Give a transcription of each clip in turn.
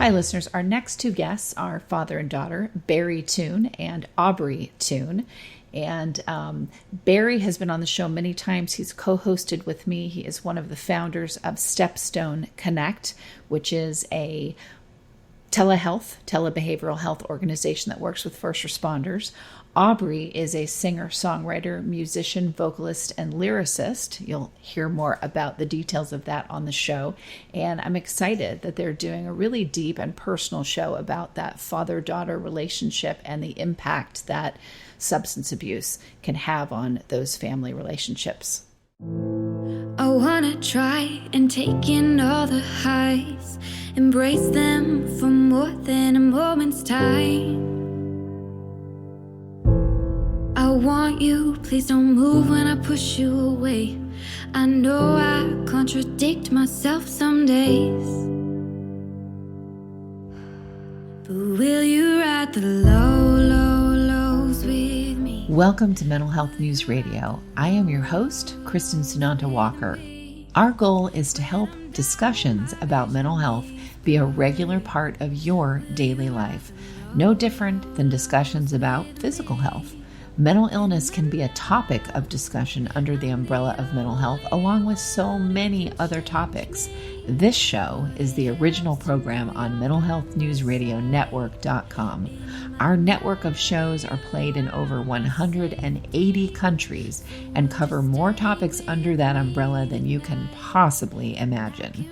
Hi, listeners. Our next two guests are father and daughter, Barry Toone and Aubrey Toone. And Barry has been on the show many times. He's co-hosted with me. He is one of the founders of Stepstone Connect, which is a telebehavioral health organization that works with first responders. Aubrey is a singer, songwriter, musician, vocalist, and lyricist. You'll hear more about the details of that on the show. And I'm excited that they're doing a really deep and personal show about that father-daughter relationship and the impact that substance abuse can have on those family relationships. I wanna try and take in all the highs, embrace them for more than a moment's time. I want you, please don't move when I push you away. I know I contradict myself some days, but will you ride the lows with me? Welcome to Mental Health News Radio. I am your host, Kristin Walker. Our goal is to help discussions about mental health be a regular part of your daily life, no different than discussions about physical health. Mental illness can be a topic of discussion under the umbrella of mental health, along with so many other topics. This show is the original program on mentalhealthnewsradionetwork.com. Our network of shows are played in over 180 countries and cover more topics under that umbrella than you can possibly imagine.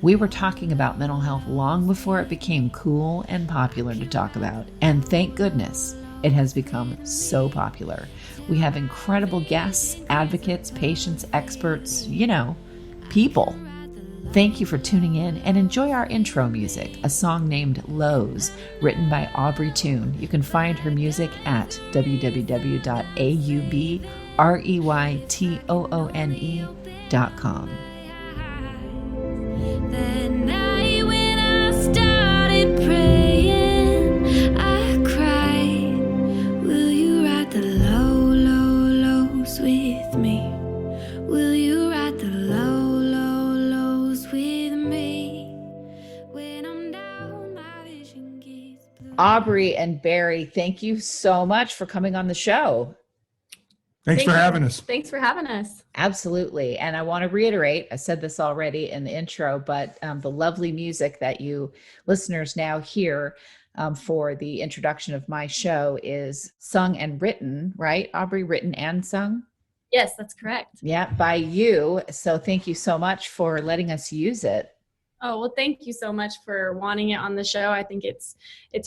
We were talking about mental health long before it became cool and popular to talk about, and thank goodness it has become so popular. We have incredible guests, advocates, patients, experts, people. Thank you for tuning in and enjoy our intro music, a song named Lows, written by Aubrey Toone. You can find her music at www.aubreytoone.com. That night when I started praying, I cried, will you ride the lows with me? Will you ride the lows with me? When I'm down, my vision gets blurry. Aubrey and Barry, thank you so much for coming on the show. Thanks for having us. Thanks for having us. Absolutely. And I want to reiterate, I said this already in the intro, but the lovely music that you listeners now hear for the introduction of my show is sung and written, right? Aubrey, written and sung? Yes, that's correct. Yeah, by you. So thank you so much for letting us use it. Oh, well, thank you so much for wanting it on the show. I think it's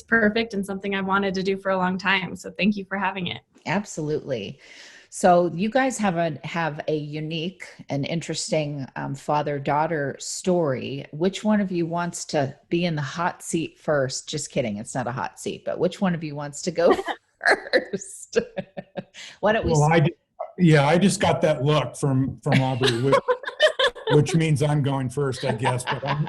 perfect and something I've wanted to do for a long time. So thank you for having it. Absolutely. So you guys have a unique and interesting father-daughter story. Which one of you wants to be in the hot seat first? Just kidding. It's not a hot seat, but which one of you wants to go first? Why don't we? Well, I just got that look from Aubrey, which means I'm going first, I guess. But I'm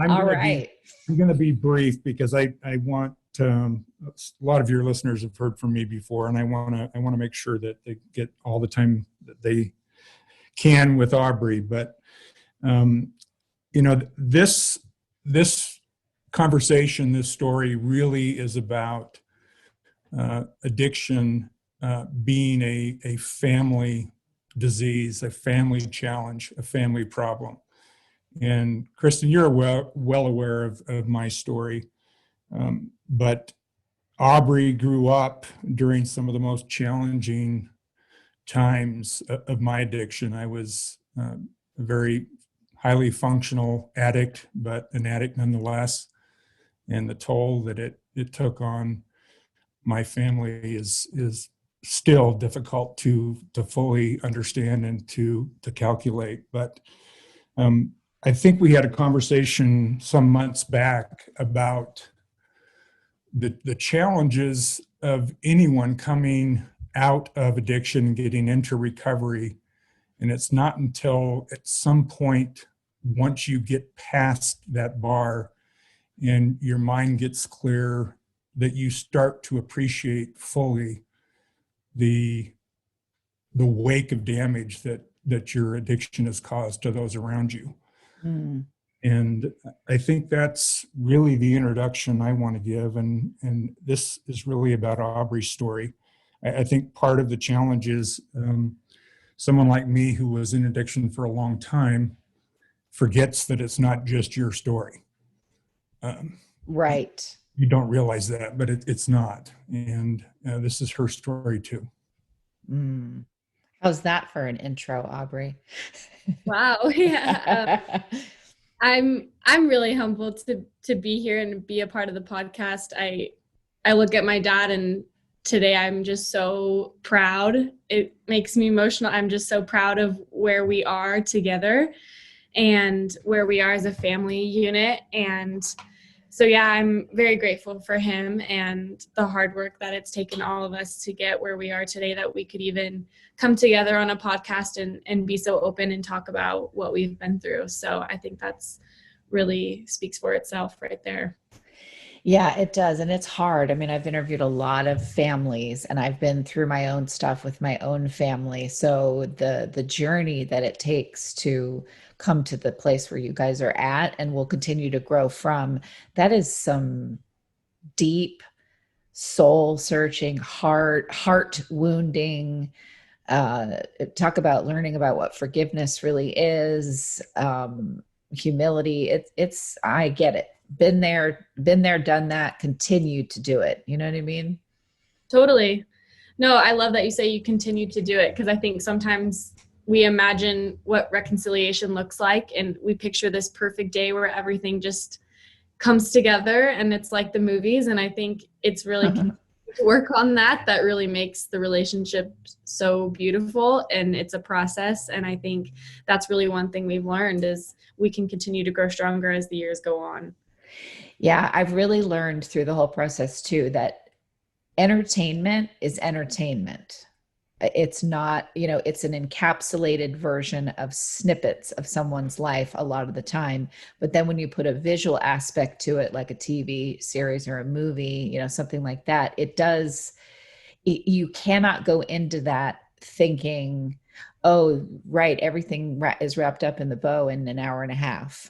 All right. I'm going to be brief because I want a lot of your listeners have heard from me before, and I want to make sure that they get all the time that they can with Aubrey. But this conversation, this story, really is about addiction being a family disease, a family challenge, a family problem. And Kristin, you're well aware of my story. But Aubrey grew up during some of the most challenging times of my addiction. I was a very highly functional addict, but an addict nonetheless. And the toll that it took on my family is still difficult to fully understand and to calculate. But I think we had a conversation some months back about the challenges of anyone coming out of addiction and getting into recovery. And it's not until at some point, once you get past that bar and your mind gets clear, that you start to appreciate fully the wake of damage that your addiction has caused to those around you. Mm. And I think that's really the introduction I want to give. And this is really about Aubrey's story. I think part of the challenge is someone like me who was in addiction for a long time forgets that it's not just your story. Right. You don't realize that, but it's not. And this is her story too. Mm. How's that for an intro, Aubrey? Wow. Yeah. I'm really humbled to be here and be a part of the podcast. I look at my dad, and today I'm just so proud. It makes me emotional. I'm just so proud of where we are together and where we are as a family unit. And so, yeah, I'm very grateful for him and the hard work that it's taken all of us to get where we are today, that we could even come together on a podcast and be so open and talk about what we've been through. So I think that's really speaks for itself right there. Yeah, it does. And it's hard. I mean, I've interviewed a lot of families and I've been through my own stuff with my own family. So the journey that it takes to come to the place where you guys are at and will continue to grow from, that is some deep, soul searching, heart wounding, talk about learning about what forgiveness really is, humility. It's, I get it. Been there, done that, continue to do it. You know what I mean? Totally. No, I love that you say you continue to do it, because I think sometimes we imagine what reconciliation looks like and we picture this perfect day where everything just comes together and it's like the movies. And I think it's really to work on that really makes the relationship so beautiful, and it's a process. And I think that's really one thing we've learned is we can continue to grow stronger as the years go on. Yeah, I've really learned through the whole process too that entertainment is entertainment. It's not, it's an encapsulated version of snippets of someone's life a lot of the time. But then when you put a visual aspect to it, like a TV series or a movie, something like that, you cannot go into that thinking, oh, right, everything is wrapped up in the bow in an hour and a half.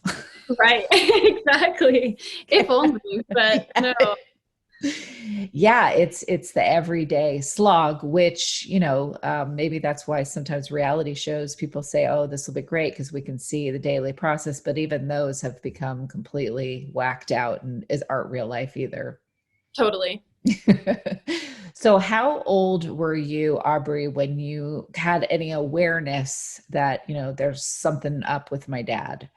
Right, exactly. If only, but no. Yeah, it's the everyday slog, which, maybe that's why sometimes reality shows, people say, oh, this will be great because we can see the daily process. But even those have become completely whacked out and aren't real life either. Totally. So how old were you, Aubrey, when you had any awareness that, there's something up with my dad?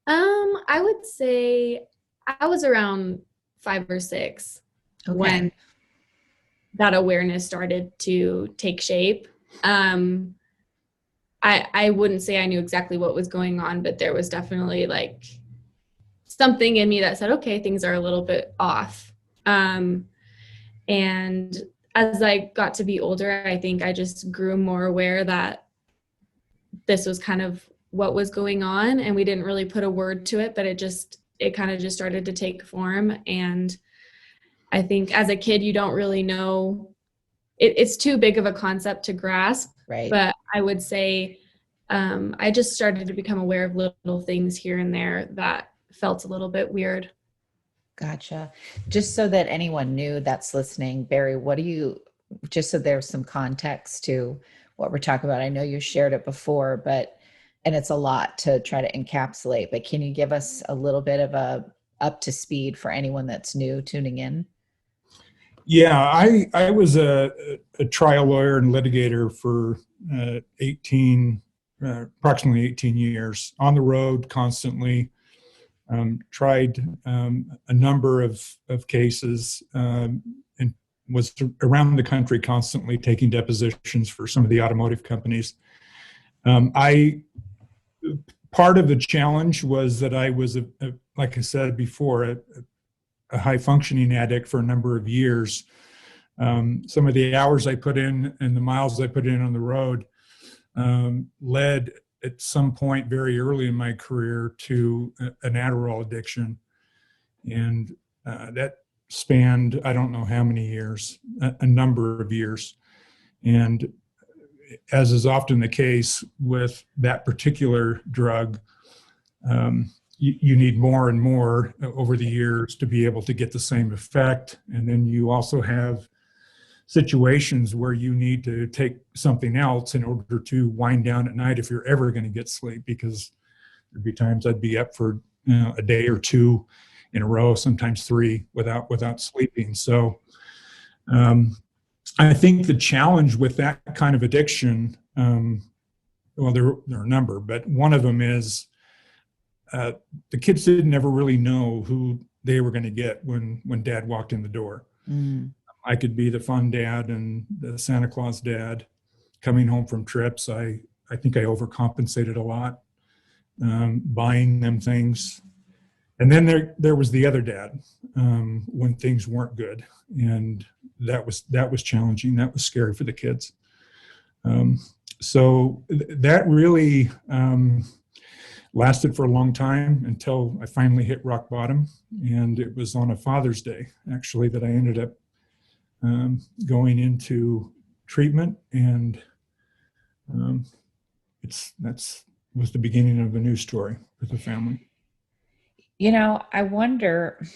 I would say I was around 5 or 6 when that awareness started to take shape. I wouldn't say I knew exactly what was going on, but there was definitely like something in me that said, okay, things are a little bit off. And as I got to be older, I think I just grew more aware that this was kind of what was going on, and we didn't really put a word to it, but it kind of just started to take form. And I think as a kid, you don't really know, it's too big of a concept to grasp. Right. But I would say I just started to become aware of little things here and there that felt a little bit weird. Gotcha. Just so that anyone new that's listening, Barry, just so there's some context to what we're talking about. I know you shared it before, and it's a lot to try to encapsulate, but can you give us a little bit of a up to speed for anyone that's new tuning in? Yeah, I was a trial lawyer and litigator for approximately 18 years, on the road constantly, tried a number of cases, and was around the country constantly taking depositions for some of the automotive companies. Part of the challenge was that I was, like I said before, a high functioning addict for a number of years. Some of the hours I put in and the miles I put in on the road led at some point very early in my career to an Adderall addiction. And that spanned, I don't know how many years, a number of years. And as is often the case with that particular drug, You need more and more over the years to be able to get the same effect. And then you also have situations where you need to take something else in order to wind down at night if you're ever going to get sleep, because there'd be times I'd be up for a day or two in a row, sometimes 3 without sleeping. So I think the challenge with that kind of addiction, well, there are a number, but one of them is the kids didn't ever really know who they were going to get when dad walked in the door. I could be the fun dad and the Santa Claus dad coming home from trips. I think I overcompensated a lot, buying them things. And then there was the other dad when things weren't good. And that was challenging. That was scary for the kids. So that really lasted for a long time until I finally hit rock bottom. And it was on a Father's Day, actually, that I ended up going into treatment. And that was the beginning of a new story with the family. I wonder,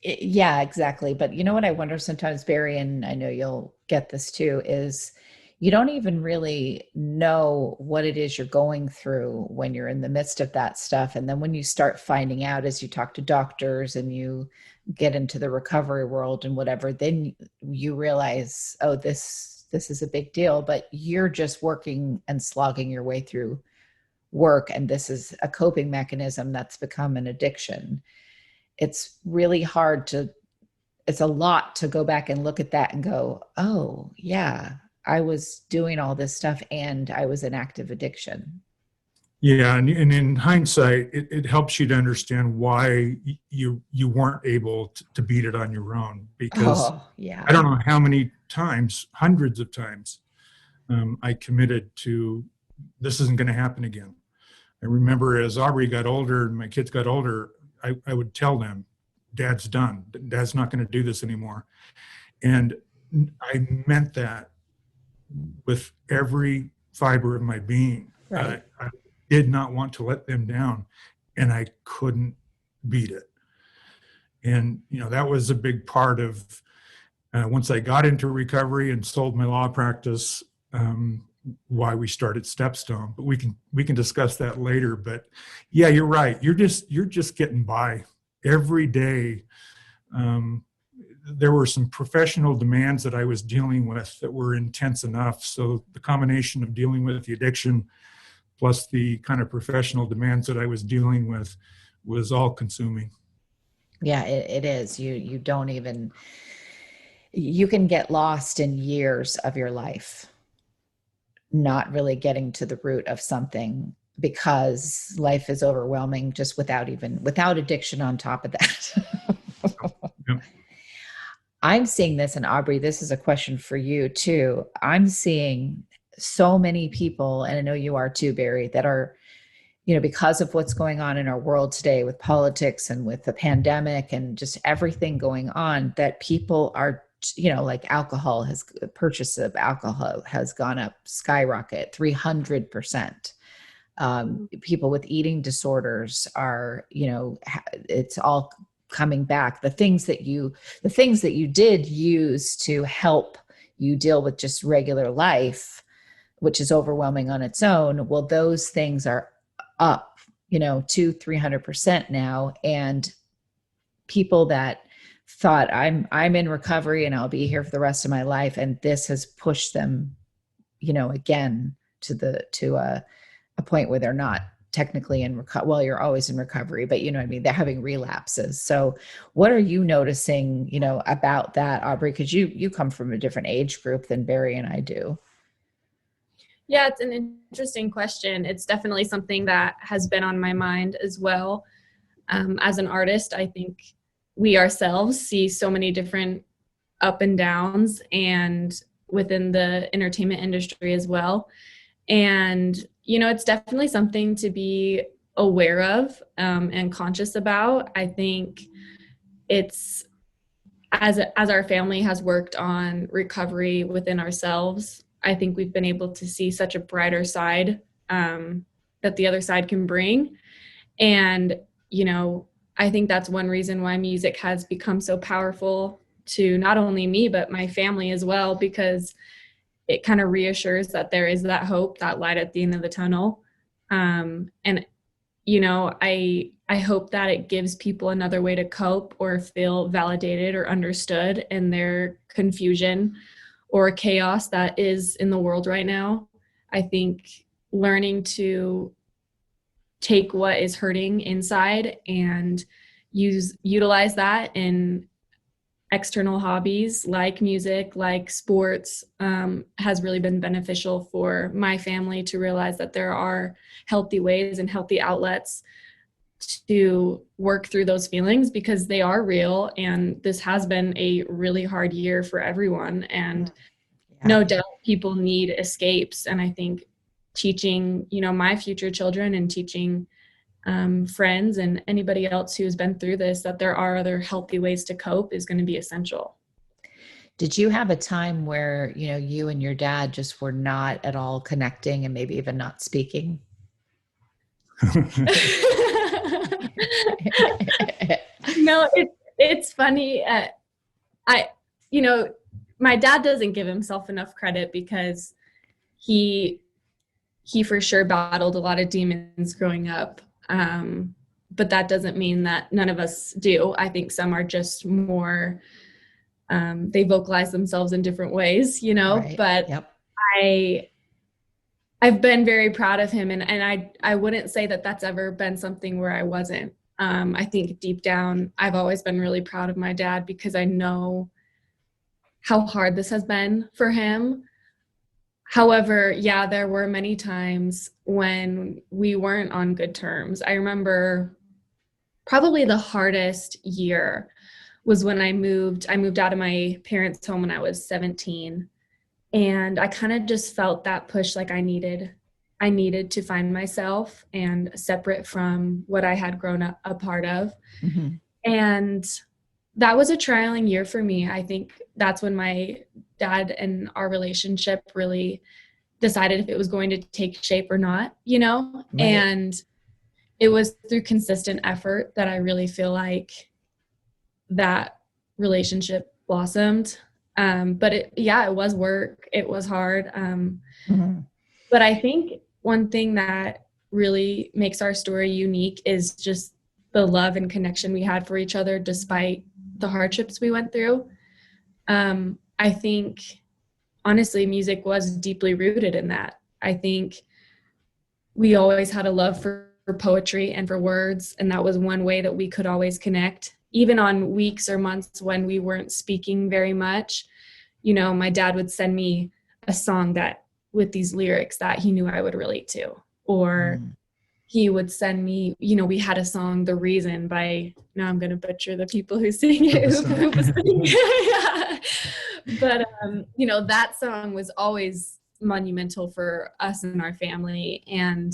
yeah, exactly. But you know what I wonder sometimes, Barry, and I know you'll get this too, is you don't even really know what it is you're going through when you're in the midst of that stuff. And then when you start finding out as you talk to doctors and you get into the recovery world and whatever, then you realize, oh, this is a big deal, but you're just working and slogging your way through work. And this is a coping mechanism that's become an addiction. It's really hard it's a lot to go back and look at that and go, oh yeah, I was doing all this stuff and I was in active addiction. Yeah, and in hindsight, it helps you to understand why you weren't able to beat it on your own. Because I don't know how many times, hundreds of times, I committed to, this isn't going to happen again. I remember as Aubrey got older and my kids got older, I would tell them, Dad's done. Dad's not going to do this anymore. And I meant that with every fiber of my being. Right. I did not want to let them down, and I couldn't beat it. And, that was a big part of once I got into recovery and sold my law practice, why we started Stepstone. But we can discuss that later. But yeah, you're right. You're just getting by every day. There were some professional demands that I was dealing with that were intense enough. So the combination of dealing with the addiction plus the kind of professional demands that I was dealing with was all consuming. Yeah, it is. You don't even, you can get lost in years of your life, not really getting to the root of something because life is overwhelming just without addiction on top of that. Yep. I'm seeing this, and Aubrey, this is a question for you too. I'm seeing so many people, and I know you are too, Barry, that are, because of what's going on in our world today with politics and with the pandemic and just everything going on, that people are, like purchase of alcohol has gone up skyrocket 300%. People with eating disorders are, it's all coming back. The things that you did use to help you deal with just regular life, which is overwhelming on its own. Well, those things are up, 200-300% now. And people that thought I'm in recovery and I'll be here for the rest of my life, and this has pushed them, again to a point where they're not technically in recovery. Well, you're always in recovery, but you know what I mean? They're having relapses. So what are you noticing, about that, Aubrey? Because you come from a different age group than Barry and I do. Yeah, it's an interesting question. It's definitely something that has been on my mind as well. As an artist, I think we ourselves see so many different up and downs, and within the entertainment industry as well. And, it's definitely something to be aware of and conscious about. I think it's, as our family has worked on recovery within ourselves, I think we've been able to see such a brighter side that the other side can bring. And, you know, I think that's one reason why music has become so powerful to not only me, but my family as well, because it kind of reassures that there is that hope, that light at the end of the tunnel. And, you know, I hope that it gives people another way to cope or feel validated or understood in their confusion or chaos that is in the world right now. I think learning to take what is hurting inside and utilize that in external hobbies like music, like sports, has really been beneficial for my family to realize that there are healthy ways and healthy outlets to work through those feelings, because they are real. And this has been a really hard year for everyone. And no doubt people need escapes. And I think teaching, you know, my future children and teaching friends and anybody else who's been through this that there are other healthy ways to cope is going to be essential. Did you have a time where, you know, you and your dad just were not at all connecting and maybe even not speaking? No, it's funny. You know, my dad doesn't give himself enough credit because he for sure battled a lot of demons growing up. But that doesn't mean that none of us do. I think some are just more, they vocalize themselves in different ways, you know, Right. But Yep. I've been very proud of him. And I wouldn't say that that's ever been something where I wasn't. I think deep down, I've always been really proud of my dad because I know how hard this has been for him. However, yeah, there were many times when we weren't on good terms. I remember probably the hardest year was when I moved out of my parents' home when I was 17. And I kind of just felt that push, like I needed to find myself and separate from what I had grown up a part of. Mm-hmm. And that was a trialing year for me. I think that's when my dad and our relationship really decided if it was going to take shape or not, you know? Right. And it was through consistent effort that I really feel like that relationship blossomed. But it was work. It was hard. Mm-hmm. But I think one thing that really makes our story unique is just the love and connection we had for each other despite the hardships we went through. I think, honestly, music was deeply rooted in that. I think we always had a love for poetry and for words, and that was one way that we could always connect. Even on weeks or months when we weren't speaking very much, you know, my dad would send me a song that with these lyrics that he knew I would relate to, or he would send me, you know, we had a song, The Reason by, now I'm going to butcher the people who sing it. Yeah. But, you know, that song was always monumental for us and our family. And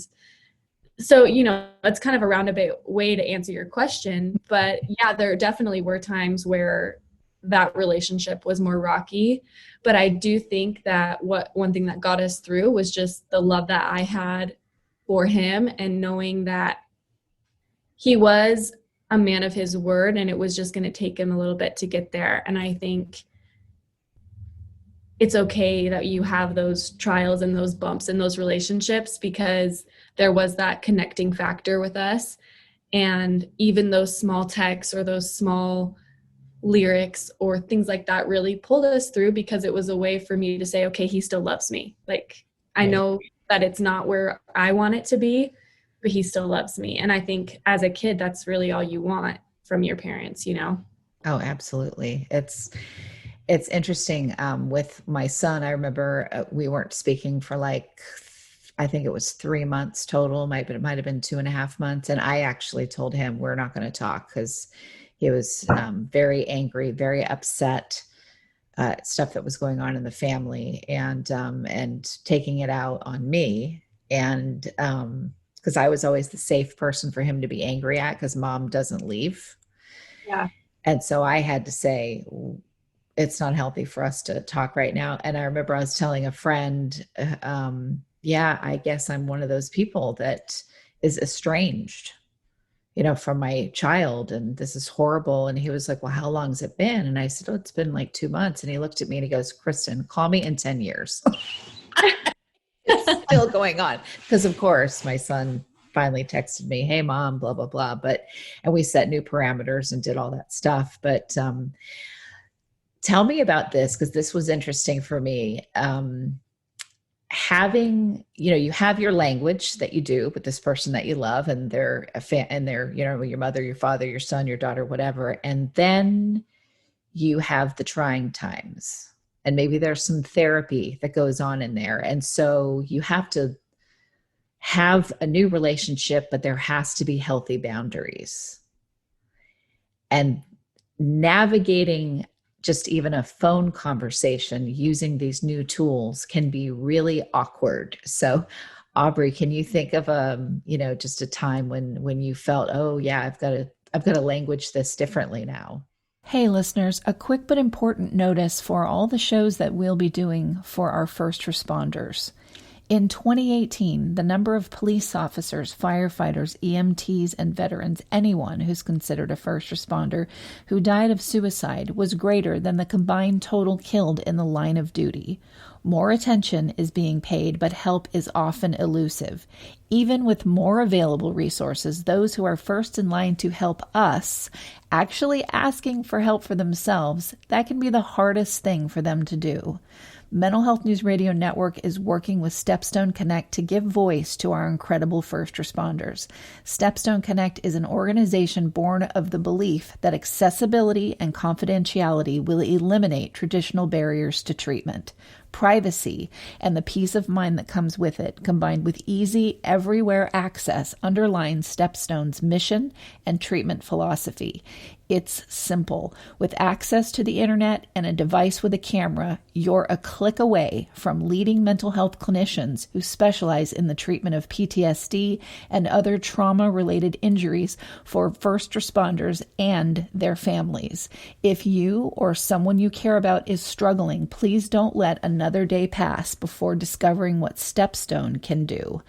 so, you know, it's kind of a roundabout way to answer your question. But yeah, there definitely were times where that relationship was more rocky. But I do think that one thing that got us through was just the love that I had for him and knowing that he was a man of his word and it was just going to take him a little bit to get there. And I think it's okay that you have those trials and those bumps in those relationships because there was that connecting factor with us. And even those small texts or those small lyrics or things like that really pulled us through because it was a way for me to say, okay, he still loves me. Like, I know that it's not where I want it to be, but he still loves me. And I think as a kid, that's really all you want from your parents, you know? Oh, absolutely. It's interesting. With my son, I remember we weren't speaking for like, I think it was 3 months total. It might have been 2.5 months. And I actually told him we're not going to talk because he was very angry, very upset, stuff that was going on in the family, and taking it out on me. And because I was always the safe person for him to be angry at because mom doesn't leave. Yeah. And so I had to say, it's not healthy for us to talk right now. And I remember I was telling a friend, yeah, I guess I'm one of those people that is estranged from my child, and this is horrible. And he was like, well, how long's it been? And I said, oh, it's been like 2 months. And he looked at me and he goes, Kristin, call me in 10 years. It's still going on. Because of course my son finally texted me, hey mom, blah, blah, blah. And we set new parameters and did all that stuff. But tell me about this, because this was interesting for me. Having, you have your language that you do with this person that you love, and they're your mother, your father, your son, your daughter, whatever. And then you have the trying times, and maybe there's some therapy that goes on in there. And so you have to have a new relationship, but there has to be healthy boundaries. And navigating just even a phone conversation using these new tools can be really awkward. So Aubrey, can you think of just a time when you felt, oh yeah, I've got to language this differently now? Hey listeners, a quick but important notice for all the shows that we'll be doing for our first responders. In 2018, the number of police officers, firefighters, EMTs, and veterans, anyone who's considered a first responder, who died of suicide was greater than the combined total killed in the line of duty. More attention is being paid, but help is often elusive. Even with more available resources, those who are first in line to help us, actually asking for help for themselves, that can be the hardest thing for them to do. Mental Health News Radio Network is working with Stepstone Connect to give voice to our incredible first responders. Stepstone Connect is an organization born of the belief that accessibility and confidentiality will eliminate traditional barriers to treatment. Privacy and the peace of mind that comes with it, combined with easy, everywhere access, underlines Stepstone's mission and treatment philosophy. It's simple. With access to the internet and a device with a camera, you're a click away from leading mental health clinicians who specialize in the treatment of PTSD and other trauma-related injuries for first responders and their families. If you or someone you care about is struggling, please don't let another day pass before discovering what Stepstone can do.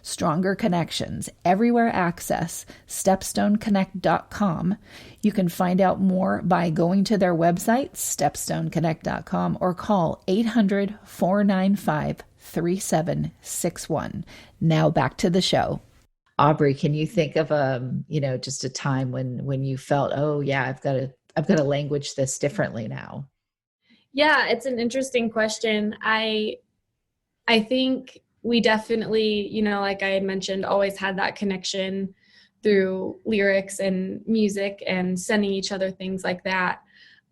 Stronger connections, everywhere access, stepstoneconnect.com. You can find out more by going to their website, stepstoneconnect.com, or call 800-495-3761. Now back to the show. Aubrey, can you think of just a time when you felt, oh yeah, I've got to language this differently now? Yeah, it's an interesting question. I think we definitely, like I had mentioned, always had that connection through lyrics and music and sending each other things like that.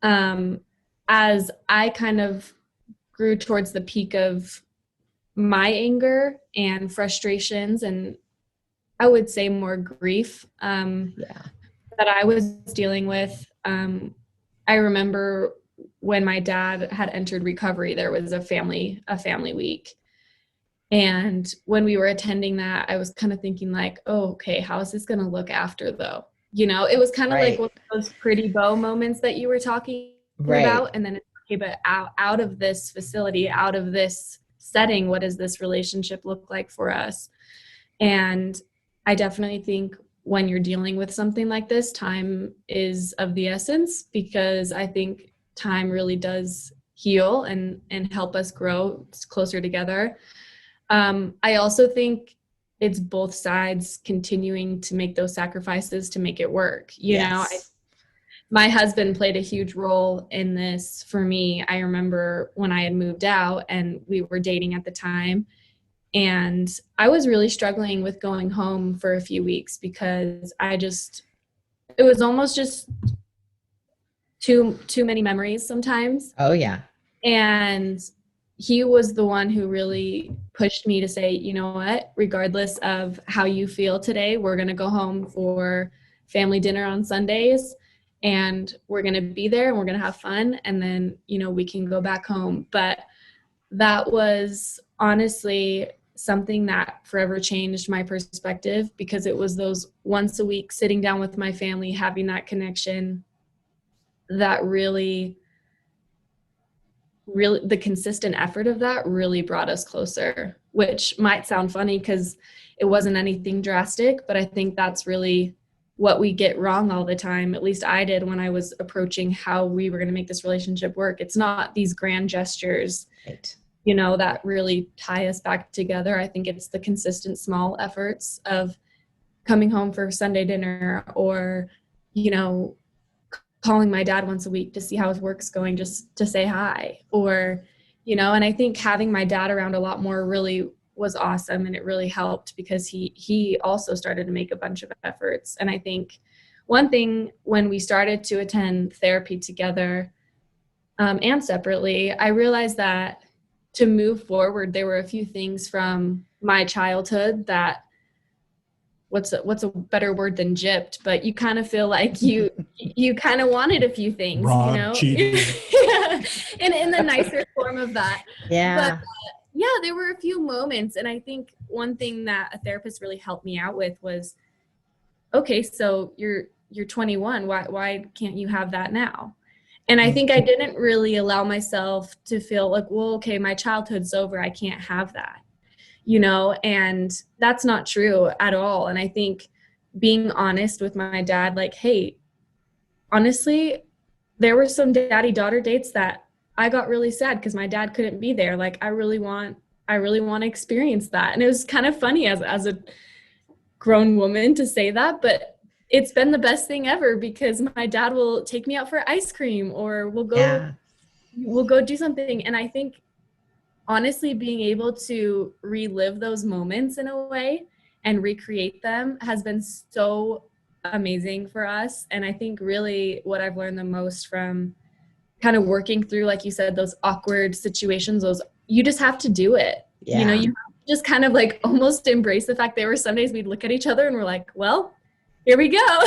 As I kind of grew towards the peak of my anger and frustrations, and I would say more grief that I was dealing with, I remember when my dad had entered recovery, there was a family week. And when we were attending that, I was kind of thinking like, oh, okay, how is this going to look after though? It was kind of like one of those pretty bow moments that you were talking about. And then it's okay, but out of this facility, out of this setting, what does this relationship look like for us? And I definitely think when you're dealing with something like this, time is of the essence, because I think time really does heal and help us grow closer together. I also think it's both sides continuing to make those sacrifices to make it work. My husband played a huge role in this for me. I remember when I had moved out and we were dating at the time, and I was really struggling with going home for a few weeks because it was almost just too many memories sometimes. Oh yeah. And he was the one who really pushed me to say, you know what, regardless of how you feel today, we're going to go home for family dinner on Sundays, and we're going to be there and we're going to have fun. And then, we can go back home. But that was honestly something that forever changed my perspective, because it was those once a week sitting down with my family, having that connection that really the consistent effort of that really brought us closer, which might sound funny because it wasn't anything drastic, but I think that's really what we get wrong all the time. At least I did when I was approaching how we were going to make this relationship work. It's not these grand gestures, Right. you know, that really tie us back together. I think it's the consistent small efforts of coming home for Sunday dinner, or, you know, calling my dad once a week to see how his work's going, just to say hi, or, you know. And I think having my dad around a lot more really was awesome, and it really helped because he also started to make a bunch of efforts. And I think one thing, when we started to attend therapy together and separately, I realized that to move forward, there were a few things from my childhood that, what's a better word than gypped, but you kind of feel like you kind of wanted a few things, Rob, you know. cheated. Yeah, in the nicer form of that. Yeah. But yeah, there were a few moments. And I think one thing that a therapist really helped me out with was, okay, so you're 21. Why can't you have that now? And I think I didn't really allow myself to feel like, well, okay, my childhood's over, I can't have that, you know. And that's not true at all. And I think being honest with my dad, like, hey, honestly, there were some daddy-daughter dates that I got really sad because my dad couldn't be there. Like, I really want to experience that. And it was kind of funny as a grown woman to say that, but it's been the best thing ever, because my dad will take me out for ice cream, or we'll go do something. And I think, honestly, being able to relive those moments in a way and recreate them has been so amazing for us. And I think really what I've learned the most from kind of working through, like you said, those awkward situations, you just have to do it. Yeah. You know, you just kind of like almost embrace the fact there were some days we'd look at each other and we're like, well, here we go.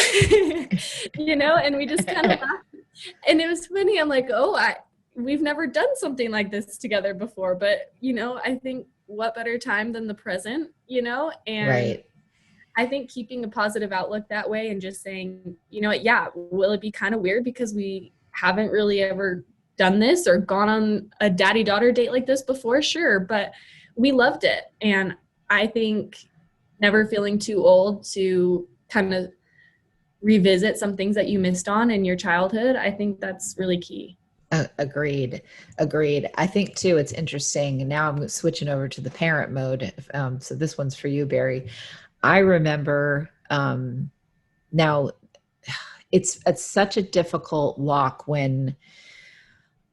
You know, and we just kind of laughed. And it was funny. I'm like, we've never done something like this together before, but, you know, I think what better time than the present, you know? And Right. I think keeping a positive outlook that way, and just saying, you know what, yeah, will it be kind of weird because we haven't really ever done this or gone on a daddy-daughter date like this before? Sure. But we loved it. And I think never feeling too old to kind of revisit some things that you missed on in your childhood, I think that's really key. Agreed. I think too, it's interesting. Now I'm switching over to the parent mode. So this one's for you, Barry. I remember, now it's such a difficult walk when,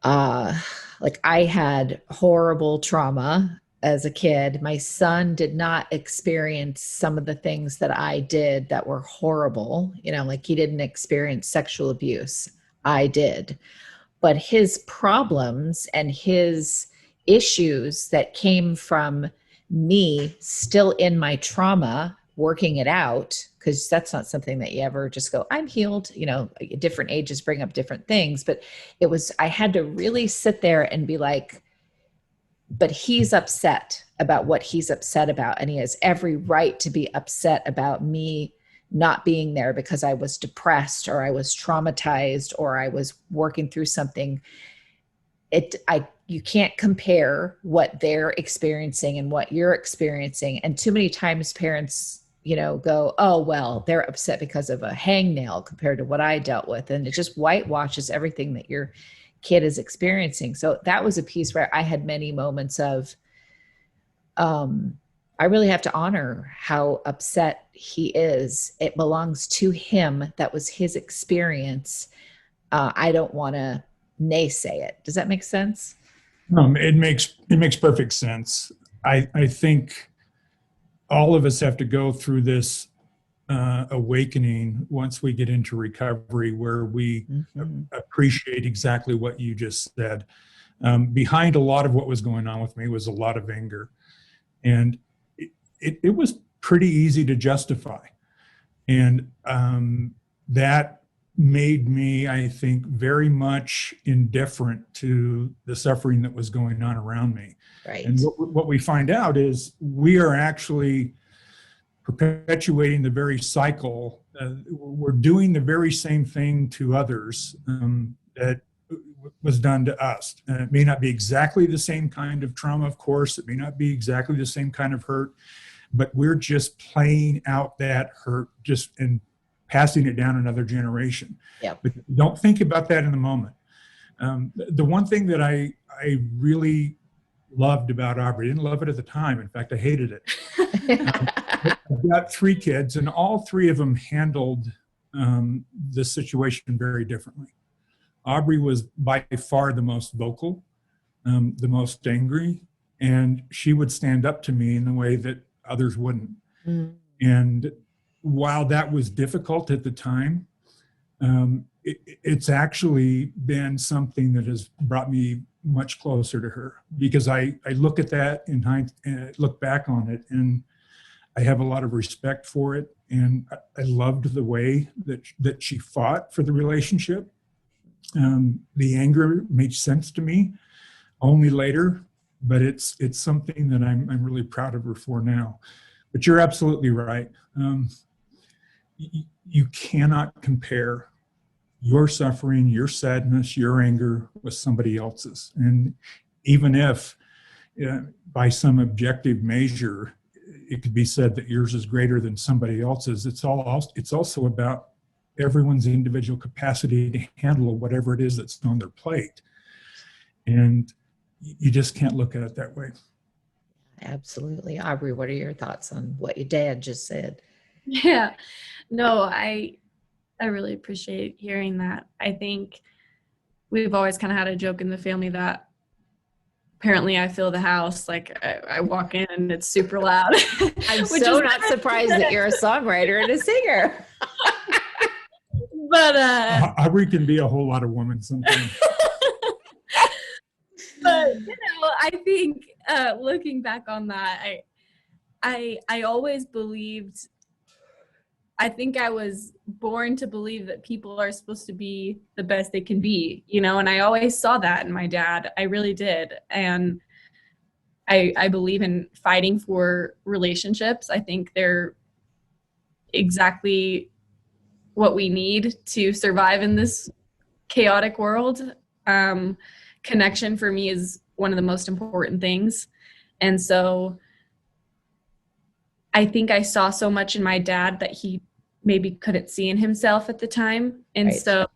like, I had horrible trauma as a kid. My son did not experience some of the things that I did that were horrible. You know, like, he didn't experience sexual abuse. I did. But his problems and his issues that came from me still in my trauma, working it out, because that's not something that you ever just go, I'm healed. You know, different ages bring up different things. But I had to really sit there and be like, but he's upset about what he's upset about. And he has every right to be upset about me not being there because I was depressed, or I was traumatized, or I was working through something. You can't compare what they're experiencing and what you're experiencing. And too many times parents, you know, go, oh, well, they're upset because of a hangnail compared to what I dealt with. And it just whitewashes everything that your kid is experiencing. So that was a piece where I had many moments of, I really have to honor how upset he is. It belongs to him. That was his experience. I don't want to naysay it. Does that make sense? It makes perfect sense. I think all of us have to go through this awakening once we get into recovery, where we appreciate exactly what you just said. Behind a lot of what was going on with me was a lot of anger. And it was pretty easy to justify. And that made me, I think, very much indifferent to the suffering that was going on around me. Right. And what we find out is we are actually perpetuating the very cycle. We're doing the very same thing to others that was done to us. And it may not be exactly the same kind of trauma, of course. It may not be exactly the same kind of hurt, but we're just playing out that hurt just in passing it down another generation. Yep. But don't think about that in the moment. The one thing that I really loved about Aubrey, I didn't love it at the time. In fact, I hated it. I've got 3 kids, and all 3 of them handled the situation very differently. Aubrey was by far the most vocal, the most angry, and she would stand up to me in a way that others wouldn't. Mm. And while that was difficult at the time, it's actually been something that has brought me much closer to her, because I look at that and look back on it, and I have a lot of respect for it. And I loved the way that she fought for the relationship. The anger made sense to me only later, but it's something that I'm really proud of her for now. But you're absolutely right. You cannot compare your suffering, your sadness, your anger with somebody else's. And even if by some objective measure, it could be said that yours is greater than somebody else's, it's also about everyone's individual capacity to handle whatever it is that's on their plate. And you just can't look at it that way. Absolutely. Aubrey, what are your thoughts on what your dad just said? Yeah, no, I really appreciate hearing that. I think we've always kind of had a joke in the family that apparently I fill the house. Like I walk in and it's super loud. I'm so not surprised that you're a songwriter and a singer. But Aubrey can be a whole lot of women sometimes. But I think looking back on that, I always believed. I think I was born to believe that people are supposed to be the best they can be, and I always saw that in my dad. I really did. And I believe in fighting for relationships. I think they're exactly what we need to survive in this chaotic world. Connection for me is one of the most important things. And so I think I saw so much in my dad that he maybe couldn't see in himself at the time. And right. So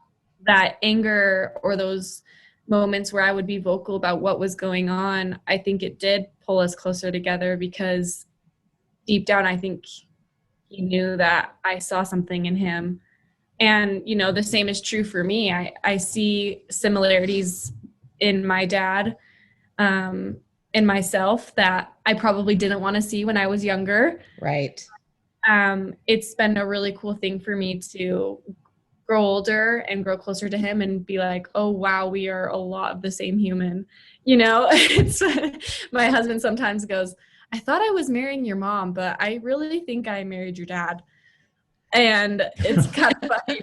that anger or those moments where I would be vocal about what was going on, I think it did pull us closer together, because deep down, I think he knew that I saw something in him. And, the same is true for me. I see similarities in my dad, in myself, that I probably didn't want to see when I was younger. Right. It's been a really cool thing for me to grow older and grow closer to him and be like, oh, wow, we are a lot of the same human. It's my husband sometimes goes, I thought I was marrying your mom, but I really think I married your dad. And it's kind of funny.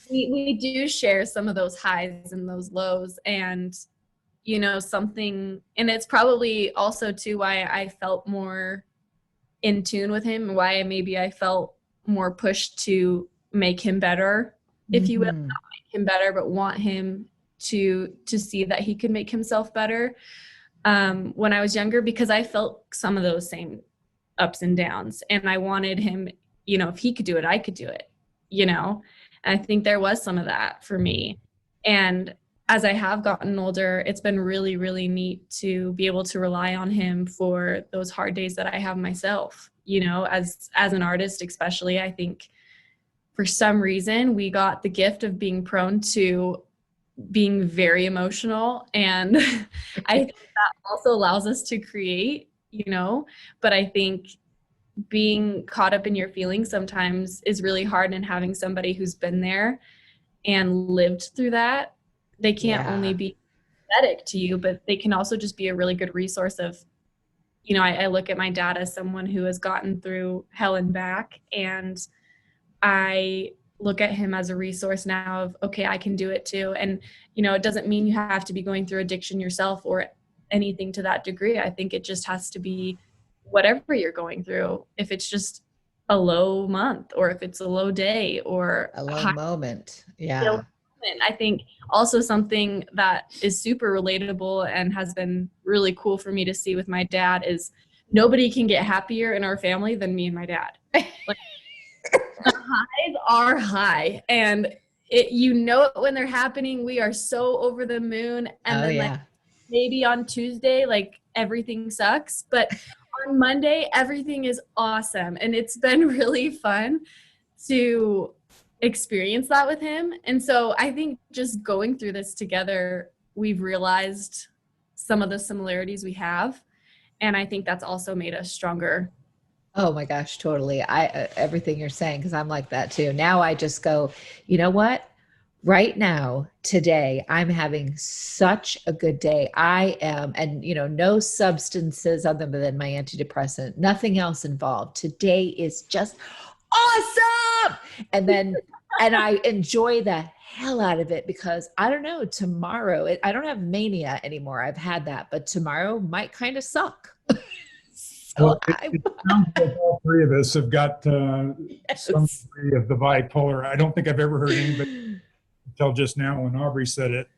We do share some of those highs and those lows, and something, and it's probably also too why I felt more in tune with him, and why maybe I felt more pushed to make him better, if you will, not make him better, but want him to see that he could make himself better when I was younger, because I felt some of those same ups and downs, and I wanted him, if he could do it, I could do it, and I think there was some of that for me. And as I have gotten older, it's been really, really neat to be able to rely on him for those hard days that I have myself, as an artist, especially. I think for some reason we got the gift of being prone to being very emotional. And I think that also allows us to create, but I think being caught up in your feelings sometimes is really hard, and having somebody who's been there and lived through that, they can't only be empathetic to you, but they can also just be a really good resource of, I look at my dad as someone who has gotten through hell and back, and I look at him as a resource now of, okay, I can do it too. And, it doesn't mean you have to be going through addiction yourself or anything to that degree. I think it just has to be whatever you're going through. If it's just a low month, or if it's a low day, or a low moment. Yeah. I think also something that is super relatable and has been really cool for me to see with my dad is nobody can get happier in our family than me and my dad. Like, The highs are high, and you know it when they're happening. We are so over the moon, and then like maybe on Tuesday, like everything sucks, but on Monday, everything is awesome, and it's been really fun to experience that with him. And so I think just going through this together, we've realized some of the similarities we have, and I think that's also made us stronger. Oh my gosh, totally. Everything you're saying, because I'm like that too. Now I just go, you know what? Right now, today, I'm having such a good day. I am, and no substances other than my antidepressant, nothing else involved. Today is just awesome. And I enjoy the hell out of it, because I don't know, tomorrow, I don't have mania anymore. I've had that, but tomorrow might kind of suck. Well, it sounds like all three of us have got some degree of the bipolar. I don't think I've ever heard anybody until just now when Aubrey said it,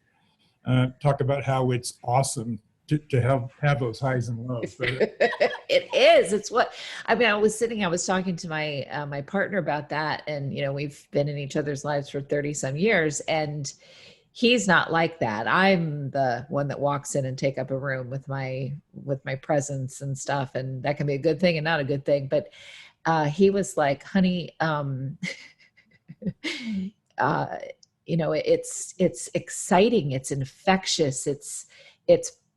talk about how it's awesome to have those highs and lows. But it is. It's what I mean. I was talking to my my partner about that, and we've been in each other's lives for 30 some years, and he's not like that. I'm the one that walks in and take up a room with my presence and stuff, and that can be a good thing and not a good thing. But he was like, honey, it's exciting, it's infectious, it's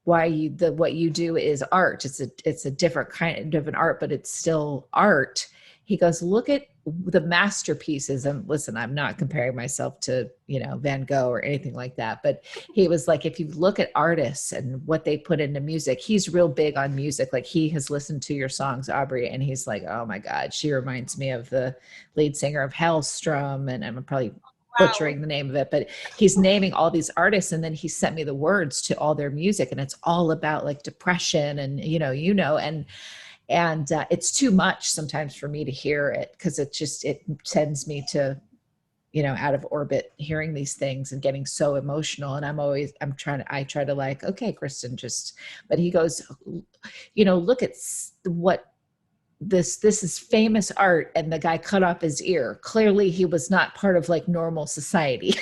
why what you do is art. It's a different kind of an art, but it's still art. He goes, look at the masterpieces. And listen, I'm not comparing myself to, Van Gogh or anything like that. But he was like, if you look at artists and what they put into music, he's real big on music. Like, he has listened to your songs, Aubrey, and he's like, oh my God, she reminds me of the lead singer of Hellstrom. And I'm probably butchering the name of it, but he's naming all these artists. And then he sent me the words to all their music. And it's all about like depression and, and it's too much sometimes for me to hear it, because it sends me to, out of orbit, hearing these things and getting so emotional. And I try to like, okay, Kristin, but he goes, look at what this is famous art, and the guy cut off his ear. Clearly he was not part of like normal society.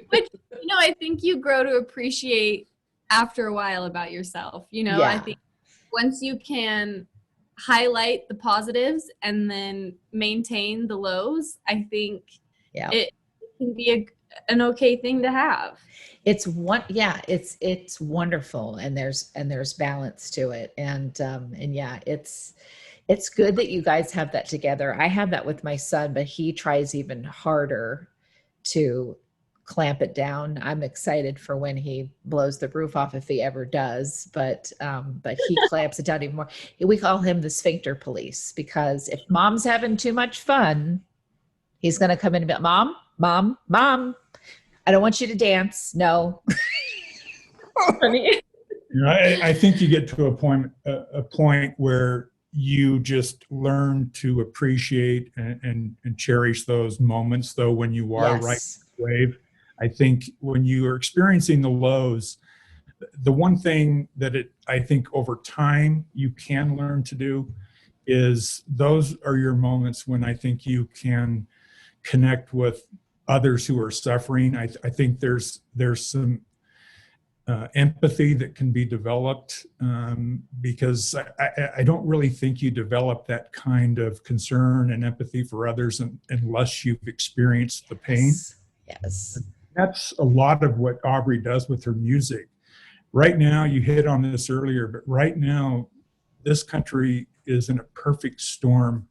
Which, I think you grow to appreciate after a while about yourself. I think once you can highlight the positives and then maintain the lows, I think it can be an okay thing to have. It's wonderful, and there's balance to it, and it's good that you guys have that together. I have that with my son, but he tries even harder to clamp it down. I'm excited for when he blows the roof off, if he ever does, but he clamps it down even more. We call him the sphincter police, because if mom's having too much fun, he's going to come in and be, mom, I don't want you to dance. No. Funny. I think you get to a point where you just learn to appreciate and cherish those moments, though, when you are right in the wave. I think when you are experiencing the lows, the one thing that I think over time you can learn to do is, those are your moments when I think you can connect with others who are suffering. I think there's some empathy that can be developed, because I don't really think you develop that kind of concern and empathy for others unless you've experienced the pain. Yes. That's a lot of what Aubrey does with her music. Right now, you hit on this earlier, but right now, this country is in a perfect storm.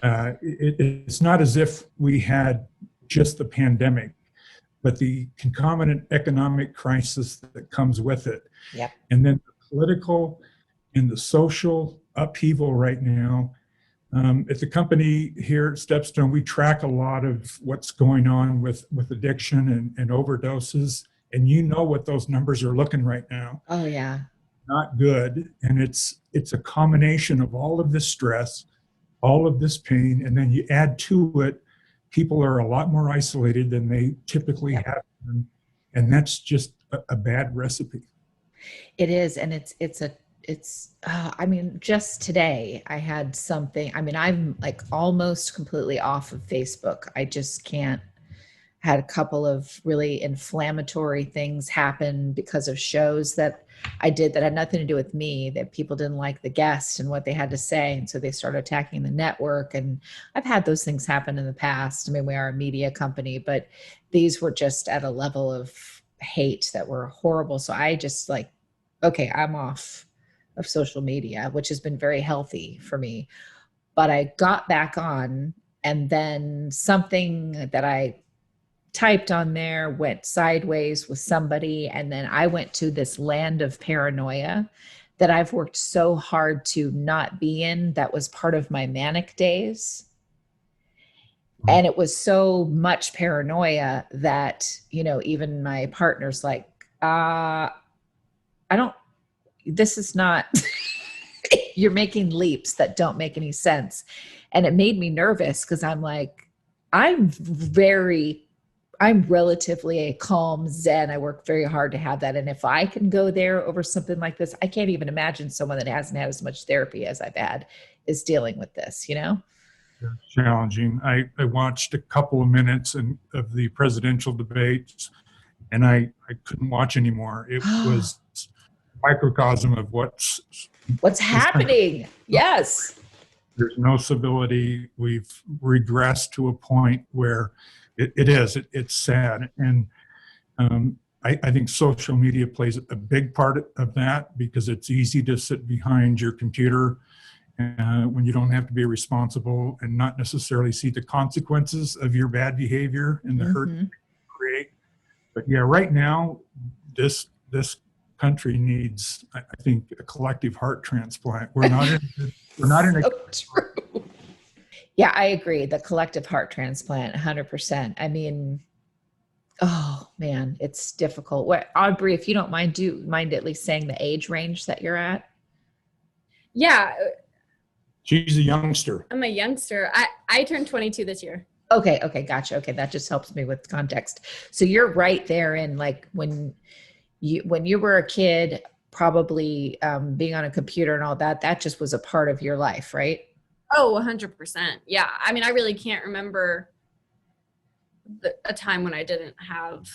It's not as if we had just the pandemic, but the concomitant economic crisis that comes with it. Yep. And then the political and the social upheaval right now. At the company here at Stepstone, we track a lot of what's going on with addiction and overdoses. And what those numbers are looking right now. Oh, yeah. Not good. And it's a combination of all of this stress, all of this pain, and then you add to it, people are a lot more isolated than they typically have been, and that's just a bad recipe. It is, and it's a I mean, just today I had something, I mean, I'm like almost completely off of Facebook. I just can't. Had a couple of really inflammatory things happen because of shows that I did that had nothing to do with me, that people didn't like the guest and what they had to say. And so they started attacking the network. And I've had those things happen in the past. I mean, we are a media company, but these were just at a level of hate that were horrible. So I just like, okay, I'm off of social media, which has been very healthy for me. But I got back on, and then something that I typed on there went sideways with somebody, and then I went to this land of paranoia that I've worked so hard to not be in. That was part of my manic days. And it was so much paranoia that, you know, even my partner's like, this is not, you're making leaps that don't make any sense. And it made me nervous because I'm like, I'm relatively a calm Zen. I work very hard to have that. And if I can go there over something like this, I can't even imagine someone that hasn't had as much therapy as I've had is dealing with this, you know? It's challenging. I watched a couple of minutes of the presidential debates, and I couldn't watch anymore. It was a microcosm of what's happening. Yes. There's no civility. We've regressed to a point where it's sad. And I think social media plays a big part of that, because it's easy to sit behind your computer when you don't have to be responsible and not necessarily see the consequences of your bad behavior and the hurt you create. But yeah, right now, this country needs, I think, a collective heart transplant. We're not in a true. Yeah, I agree. The collective heart transplant, 100%. I mean, oh man, it's difficult. Aubrey, if you don't mind, do you mind at least saying the age range that you're at? Yeah. She's a youngster. I'm a youngster. I turned 22 this year. Okay, gotcha. Okay, that just helps me with context. So you're right there in like when you were a kid, probably being on a computer and all that just was a part of your life, right? Oh, 100%. Yeah. I mean, I really can't remember a time when I didn't have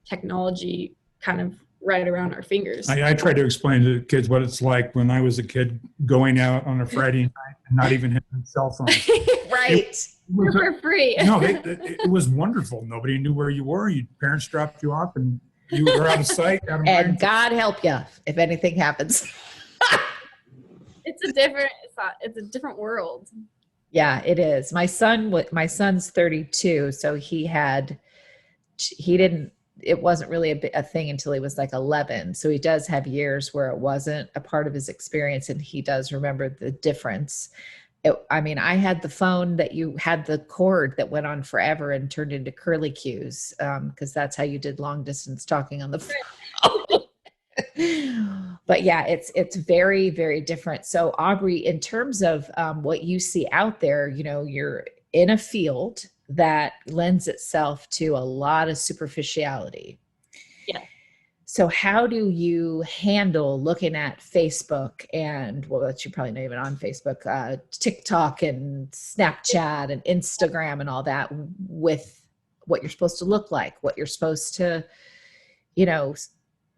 technology kind of right around our fingers. I try to explain to kids what it's like when I was a kid going out on a Friday night and not even having cell phones. Right. For free. No, it was wonderful. Nobody knew where you were. Your parents dropped you off and you were out of sight. And God help you if anything happens. It's a different world. Yeah, it is. My son's 32, so it wasn't really a thing until he was like 11. So he does have years where it wasn't a part of his experience, and he does remember the difference. I had the phone that you had the cord that went on forever and turned into curly cues, because that's how you did long distance talking on the phone. But yeah, it's very, very different. So Aubrey, in terms of what you see out there, you know, you're in a field that lends itself to a lot of superficiality. Yeah. So how do you handle looking at Facebook and, well, that you probably not even on Facebook, TikTok and Snapchat and Instagram and all that, with what you're supposed to look like, what you're supposed to, you know,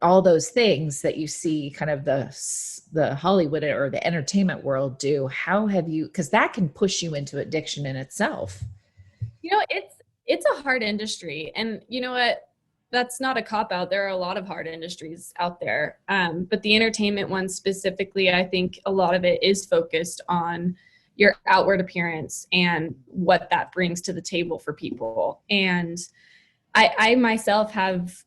all those things that you see kind of the Hollywood or the entertainment world do? How have you, because that can push you into addiction in itself. You know, it's a hard industry, and you know what? That's not a cop out. There are a lot of hard industries out there. But the entertainment one specifically, I think a lot of it is focused on your outward appearance and what that brings to the table for people. And I myself have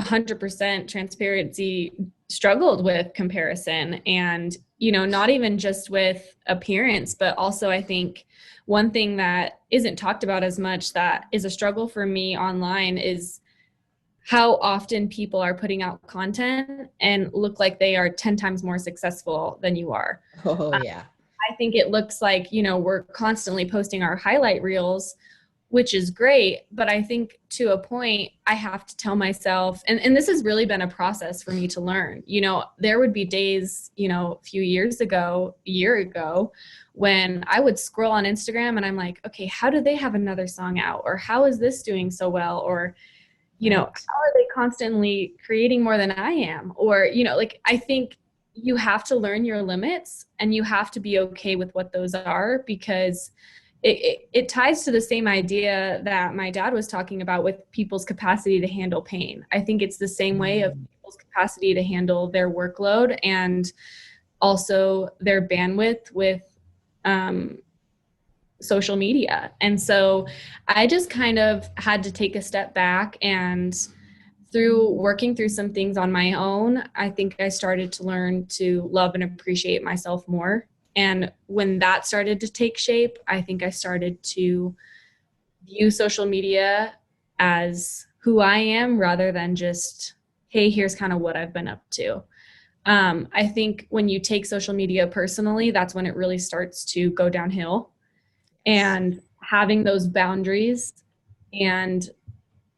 100% transparency struggled with comparison, and, you know, not even just with appearance, but also I think one thing that isn't talked about as much that is a struggle for me online is how often people are putting out content and look like they are 10 times more successful than you are. Oh, yeah. I think it looks like, you know, we're constantly posting our highlight reels which is great. But I think to a point, I have to tell myself, and this has really been a process for me to learn. There would be days, a few years ago, a year ago, when I would scroll on Instagram and I'm like, okay, how do they have another song out? Or how is this doing so well? Or, how are they constantly creating more than I am? Or, I think you have to learn your limits and you have to be okay with what those are, because it ties to the same idea that my dad was talking about with people's capacity to handle pain. I think it's the same way of people's capacity to handle their workload and also their bandwidth with social media. And so I just kind of had to take a step back, and through working through some things on my own, I think I started to learn to love and appreciate myself more. And when that started to take shape, I think I started to view social media as who I am rather than just, hey, here's kind of what I've been up to. I think when you take social media personally, that's when it really starts to go downhill. And having those boundaries, and,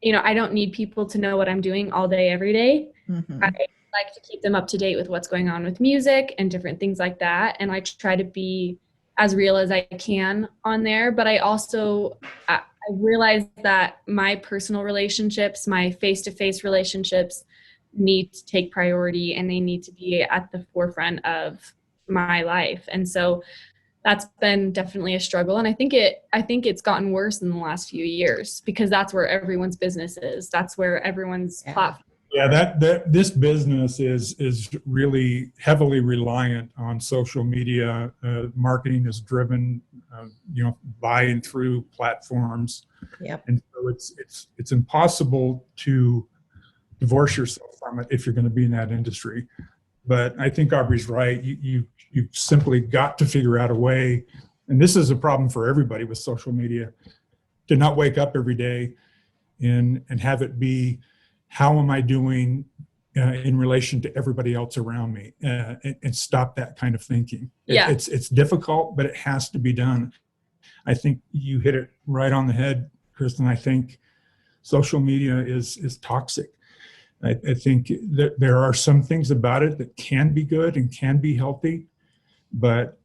I don't need people to know what I'm doing all day, every day. Mm-hmm. I like to keep them up to date with what's going on with music and different things like that. And I try to be as real as I can on there. But I also, I realize that my personal relationships, my face-to-face relationships need to take priority, and they need to be at the forefront of my life. And so that's been definitely a struggle. And I think it's gotten worse in the last few years, because that's where everyone's business is. That's where everyone's platform. Yeah, that this business is really heavily reliant on social media. Marketing is driven, by and through platforms. Yep. And so it's impossible to divorce yourself from it if you're going to be in that industry. But I think Aubrey's right. You've simply got to figure out a way, and this is a problem for everybody with social media, to not wake up every day and have it be, how am I doing in relation to everybody else around me, and stop that kind of thinking. Yeah. It's difficult, but it has to be done. I think you hit it right on the head, Kristin. I think social media is toxic. I think that there are some things about it that can be good and can be healthy, but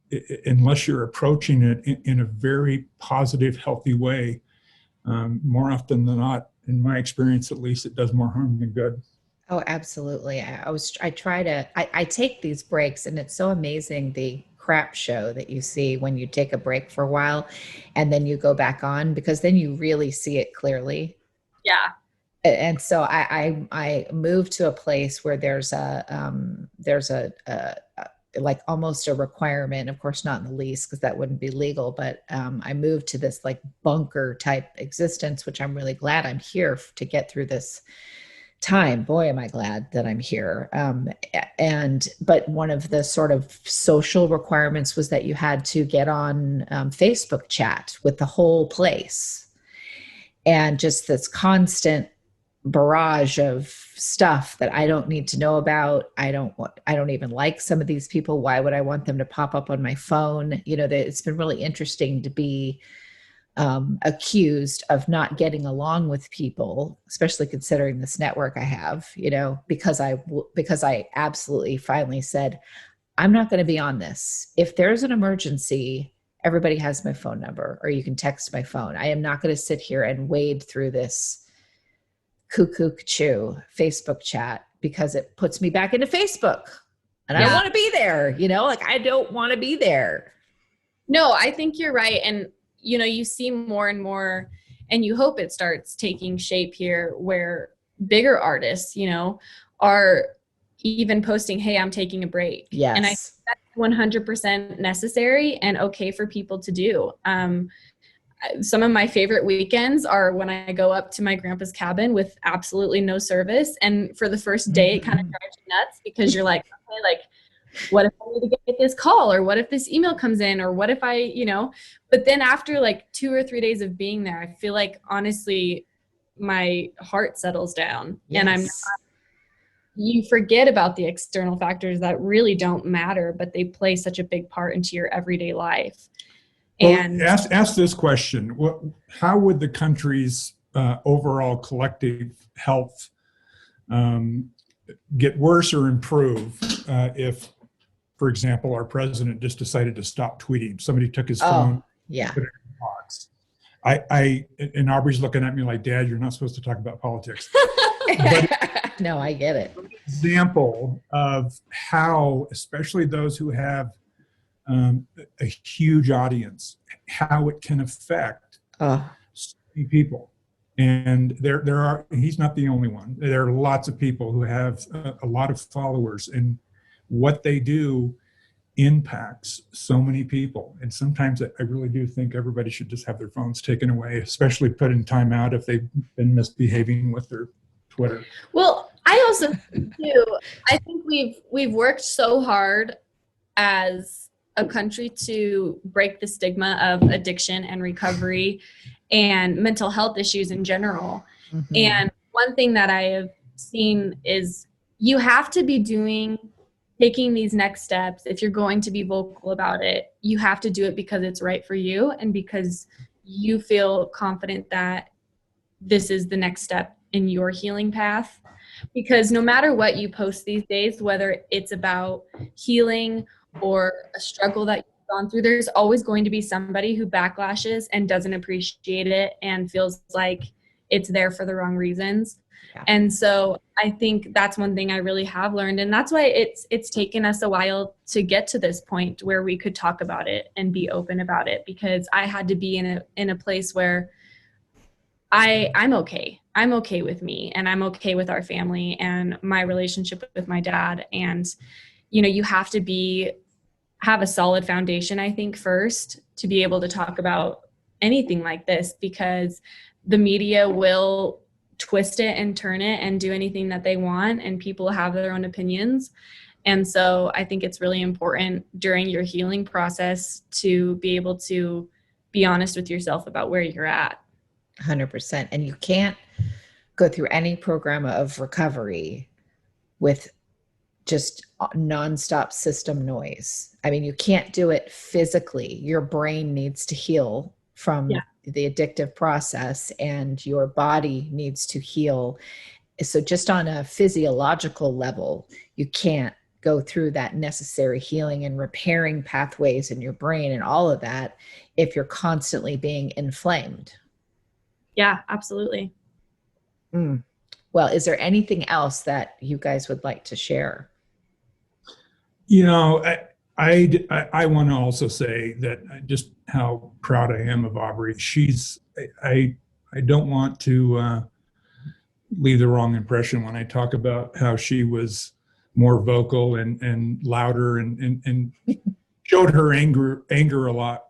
unless you're approaching it in a very positive, healthy way, more often than not, in my experience at least, it does more harm than good. Oh, absolutely. I take these breaks, and it's so amazing, the crap show that you see when you take a break for a while and then you go back on, because then you really see it clearly. Yeah. And so I moved to a place where there's a like almost a requirement, of course not in the lease because that wouldn't be legal, but I moved to this like bunker type existence, which I'm really glad I'm here to get through this time. Boy, am I glad that I'm here. But one of the sort of social requirements was that you had to get on Facebook chat with the whole place, and just this constant barrage of stuff that I don't need to know about. I don't even like some of these people. Why would I want them to pop up on my phone? It's been really interesting to be accused of not getting along with people, especially considering this network I have, because I absolutely finally said, I'm not going to be on this. If there's an emergency, everybody has my phone number, or you can text my phone. I am not going to sit here and wade through this cuckoo Facebook chat, because it puts me back into Facebook, and I don't want to be there. I don't want to be there. No, I think you're right. And, you see more and more, and you hope it starts taking shape here, where bigger artists, are even posting, hey, I'm taking a break. Yes. And I think that's 100% necessary and okay for people to do. Some of my favorite weekends are when I go up to my grandpa's cabin with absolutely no service. And for the first day, it kind of drives you nuts, because you're like, okay, like, what if I need to get this call, or what if this email comes in, or what if I, but then after like 2 or 3 days of being there, I feel like honestly, my heart settles down. Yes. And you forget about the external factors that really don't matter, but they play such a big part into your everyday life. And well, ask this question: how would the country's overall collective health get worse or improve if, for example, our president just decided to stop tweeting? Somebody took his phone, yeah. put it in a box. And Aubrey's looking at me like, Dad, you're not supposed to talk about politics. But No, I get it. example of how, especially those who have a huge audience, how it can affect so many people. And there are, he's not the only one. There are lots of people who have a lot of followers, and what they do impacts so many people. And sometimes I really do think everybody should just have their phones taken away, especially put in timeout if they've been misbehaving with their Twitter. well, I also too, I think we've worked so hard as a country to break the stigma of addiction and recovery and mental health issues in general. Mm-hmm. And one thing that I have seen is you have to be taking these next steps. If you're going to be vocal about it, you have to do it because it's right for you and because you feel confident that this is the next step in your healing path. Because no matter what you post these days, whether it's about healing or a struggle that you've gone through, there's always going to be somebody who backlashes and doesn't appreciate it and feels like it's there for the wrong reasons. Yeah. And so I think that's one thing I really have learned. And that's why it's taken us a while to get to this point where we could talk about it and be open about it, because I had to be in a place where I'm okay. I'm okay with me, and I'm okay with our family and my relationship with my dad. And, you have to have a solid foundation, I think, first to be able to talk about anything like this, because the media will twist it and turn it and do anything that they want, and people have their own opinions. And so I think it's really important during your healing process to be able to be honest with yourself about where you're at. 100%. And you can't go through any program of recovery with just nonstop system noise. I mean, you can't do it physically. Your brain needs to heal from the addictive process, and your body needs to heal. So just on a physiological level, you can't go through that necessary healing and repairing pathways in your brain and all of that if you're constantly being inflamed. Yeah, absolutely. Well, is there anything else that you guys would like to share? I want to also say that just how proud I am of Aubrey. I don't want to leave the wrong impression when I talk about how she was more vocal and louder and showed her anger a lot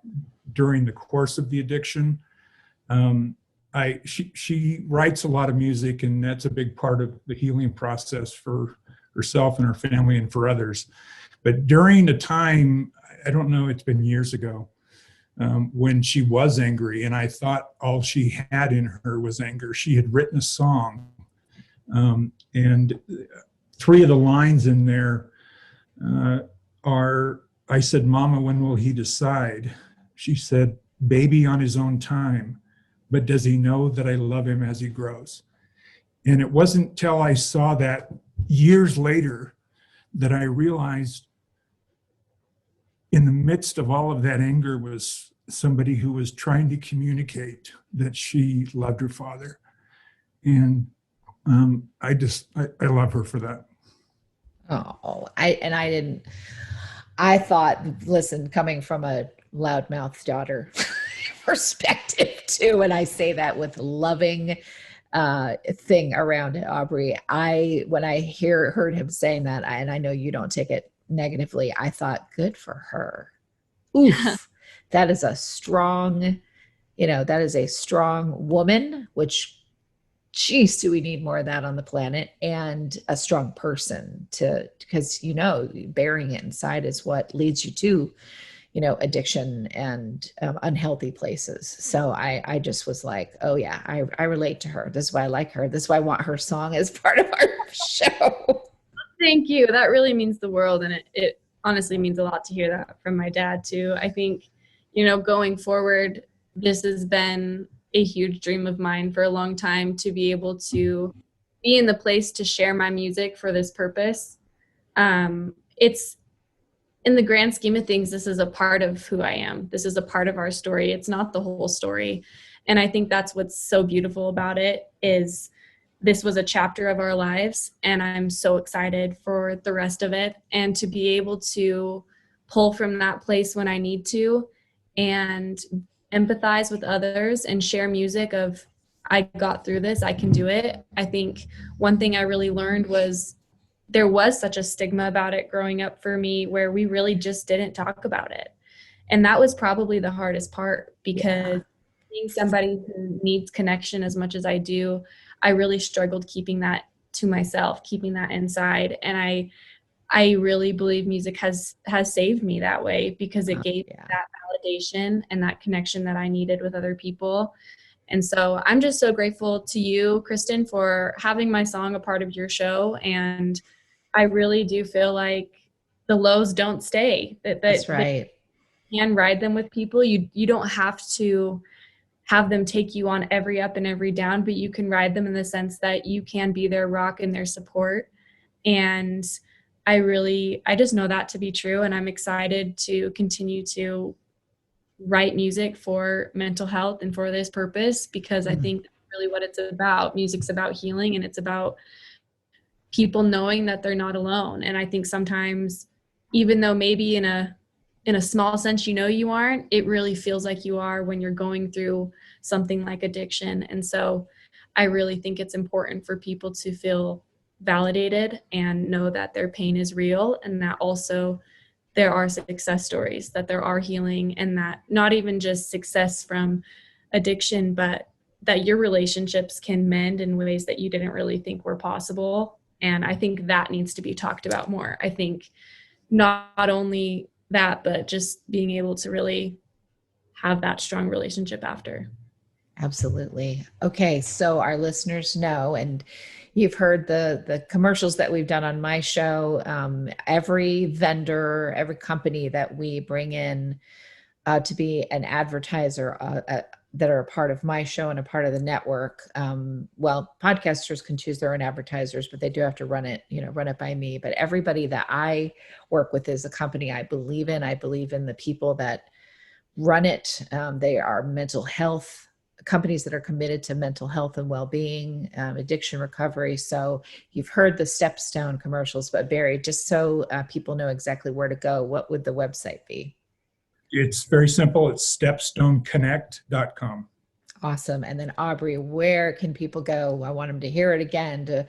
during the course of the addiction. She writes a lot of music, and that's a big part of the healing process for herself and her family and for others. But during the time, I don't know, it's been years ago, when she was angry, and I thought all she had in her was anger. She had written a song, and three of the lines in there are, I said, "Mama, when will he decide?" She said, "Baby on his own time, but does he know that I love him as he grows?" And it wasn't till I saw that years later that I realized in the midst of all of that anger was somebody who was trying to communicate that she loved her father. And I love her for that. I thought, listen, coming from a loudmouth daughter perspective too, and I say that with loving thing around it, Aubrey, when I heard him saying that, and I know you don't take it negatively, I thought, good for her. Oof. That is a strong woman, which, geez, do we need more of that on the planet, and a strong person because bearing it inside is what leads you to, addiction and unhealthy places. So I just was like, oh yeah, I relate to her. This is why I like her. This is why I want her song as part of our show. Thank you. That really means the world. And it honestly means a lot to hear that from my dad too. I think, going forward, this has been a huge dream of mine for a long time, to be able to be in the place to share my music for this purpose. It's, in the grand scheme of things, this is a part of who I am. This is a part of our story. It's not the whole story. And I think that's what's so beautiful about it, is this was a chapter of our lives, and I'm so excited for the rest of it, and to be able to pull from that place when I need to, and empathize with others and share music of, I got through this, I can do it. I think one thing I really learned was there was such a stigma about it growing up for me, where we really just didn't talk about it. And that was probably the hardest part, because being somebody who needs connection as much as I do, I really struggled keeping that to myself, keeping that inside. And I really believe music has saved me that way, because it gave me that validation and that connection that I needed with other people. And so I'm just so grateful to you, Kristin, for having my song a part of your show. And I really do feel like the lows don't stay. That's right. You can ride them with people. You don't have to have them take you on every up and every down, but you can ride them in the sense that you can be their rock and their support. And I just know that to be true. And I'm excited to continue to write music for mental health and for this purpose, because I think that's really what it's about. Music's about healing, and it's about people knowing that they're not alone. And I think sometimes, even though maybe in a small sense, you aren't, it really feels like you are when you're going through something like addiction. And so I really think it's important for people to feel validated and know that their pain is real, and that also there are success stories, that there are healing, and that not even just success from addiction, but that your relationships can mend in ways that you didn't really think were possible. And I think that needs to be talked about more. I think not only that, but just being able to really have that strong relationship after. Absolutely. Okay, so our listeners know, and you've heard the commercials that we've done on my show. Every vendor, every company that we bring in to be an advertiser that are a part of my show and a part of the network. Well, podcasters can choose their own advertisers, but they do have to run it by me. But everybody that I work with is a company I believe in. I believe in the people that run it. They are mental health companies that are committed to mental health and well-being, addiction recovery. So you've heard the Stepstone commercials, but Barry, just so people know exactly where to go, what would the website be? It's very simple. It's stepstoneconnect.com. Awesome. And then Aubrey, where can people go? I want them to hear it again, to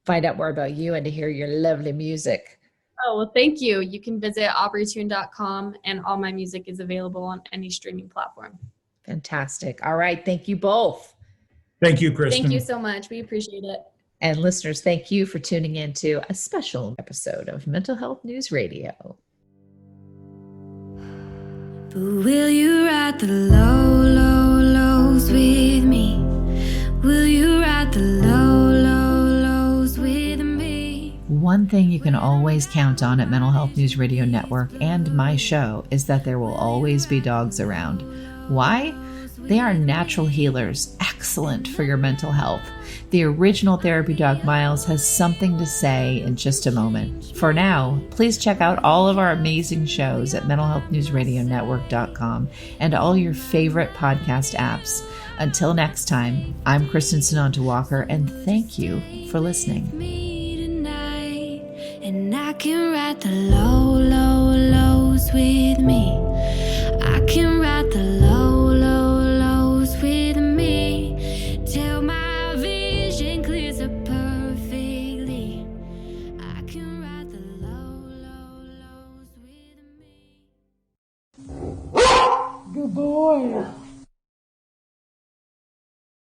find out more about you and to hear your lovely music. Oh, well, thank you. You can visit aubreytoone.com, and all my music is available on any streaming platform. Fantastic. All right. Thank you both. Thank you, Kristin. Thank you so much. We appreciate it. And listeners, thank you for tuning in to a special episode of Mental Health News Radio. But will you ride the low, low, lows with me? Will you ride the low, low, lows with me? One thing you can always count on at Mental Health News Radio Network and my show is that there will always be dogs around. Why? They are natural healers, excellent for your mental health. The original therapy dog Miles has something to say in just a moment. For now, please check out all of our amazing shows at mentalhealthnewsradionetwork.com and all your favorite podcast apps. Until next time, I'm Kristin Walker, and thank you for listening. Me tonight, and I can ride the low, low, lows with me. I can ride the low, low, lows with me till my vision clears up perfectly. I can ride the low, low, lows with me. Good boy.